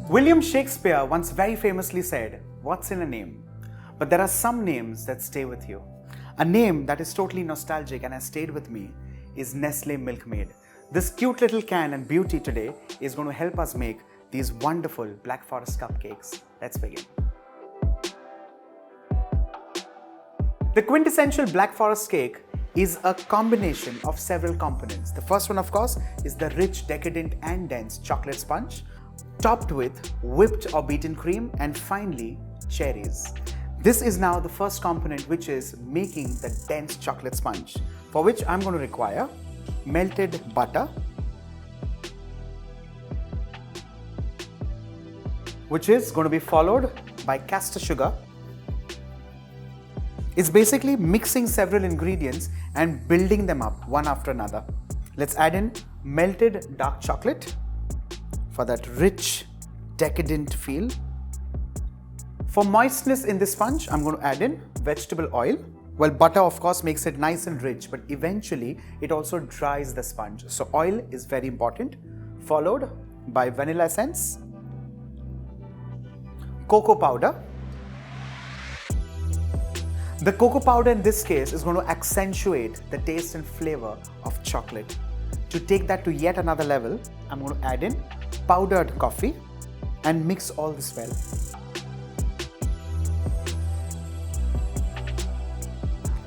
William Shakespeare once very famously said, "What's in a name?" But there are some names that stay with you. A name that is totally nostalgic and has stayed with me is Nestlé MILKMAID. This cute little can and beauty today is going to help us make these wonderful Black Forest cupcakes. Let's begin. The quintessential Black Forest cake is a combination of several components. The first one, of course, is the rich, decadent and dense chocolate sponge, topped with whipped or beaten cream, and finally, cherries. This is now the first component, which is making the dense chocolate sponge, for which I'm going to require melted butter, which is going to be followed by caster sugar. It's basically mixing several ingredients and building them up one after another. Let's add in melted dark chocolate for that rich, decadent feel. For moistness in this sponge, I'm going to add in vegetable oil. Well, butter of course makes it nice and rich, but eventually it also dries the sponge. So oil is very important, followed by vanilla essence, cocoa powder. The cocoa powder in this case is going to accentuate the taste and flavor of chocolate. To take that to yet another level, I'm going to add in powdered coffee and mix all this well.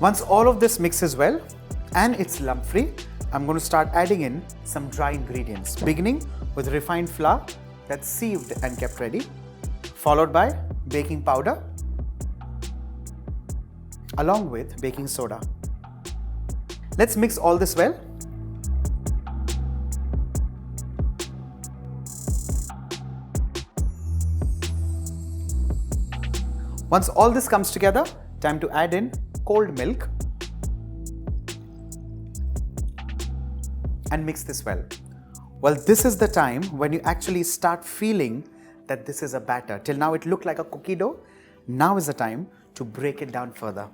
Once all of this mixes well and it's lump free, I'm going to start adding in some dry ingredients, beginning with refined flour that's sieved and kept ready, followed by baking powder along with baking soda. Let's mix all this well. Once all this comes together, time to add in cold milk and mix this well. Well, this is the time when you actually start feeling that this is a batter. Till now it looked like a cookie dough. Now is the time to break it down further.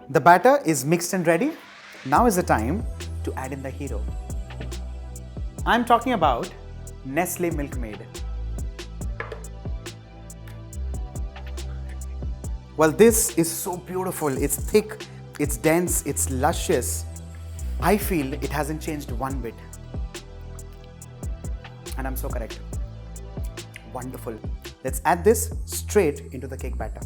The batter is mixed and ready. Now is the time to add in the hero. I'm talking about Nestlé MILKMAID. Well, this is so beautiful. It's thick, it's dense, it's luscious. I feel it hasn't changed one bit. And I'm so correct. Wonderful. Let's add this straight into the cake batter.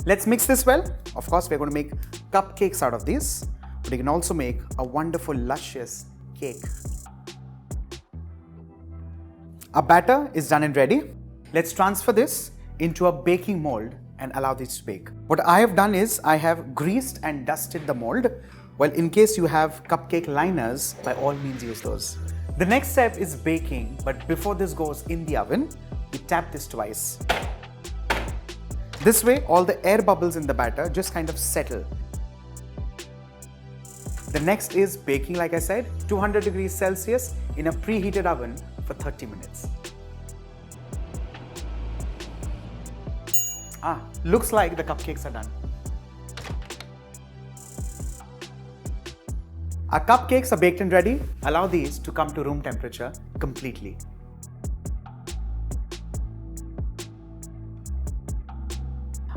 Let's mix this well. Of course, we're going to make cupcakes out of these, but you can also make a wonderful, luscious cake. Our batter is done and ready. Let's transfer this into a baking mold and allow this to bake. What I have done is I have greased and dusted the mold. Well, in case you have cupcake liners, by all means use those. The next step is baking, but before this goes in the oven, we tap this twice. This way, all the air bubbles in the batter just kind of settle. The next is baking, like I said, 200 degrees Celsius in a preheated oven for 30 minutes. Looks like the cupcakes are done. Our cupcakes are baked and ready. Allow these to come to room temperature completely.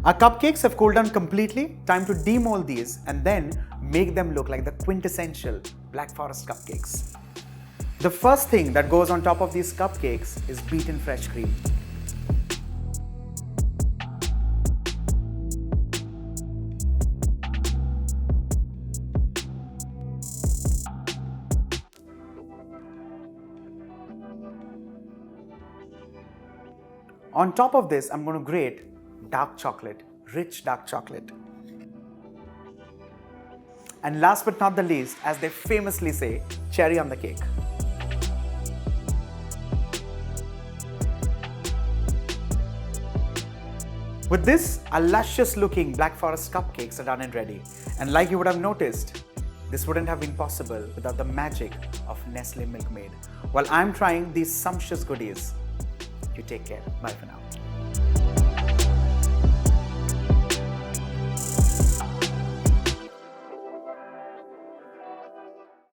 Our cupcakes have cooled down completely. Time to demold these and then make them look like the quintessential Black Forest cupcakes. The first thing that goes on top of these cupcakes is beaten fresh cream. On top of this, I'm going to grate dark chocolate, rich dark chocolate. And last but not the least, as they famously say, cherry on the cake. With this, our luscious looking Black Forest cupcakes are done and ready. And like you would have noticed, this wouldn't have been possible without the magic of Nestlé MILKMAID. While I'm trying these sumptuous goodies, you take care. Bye for now.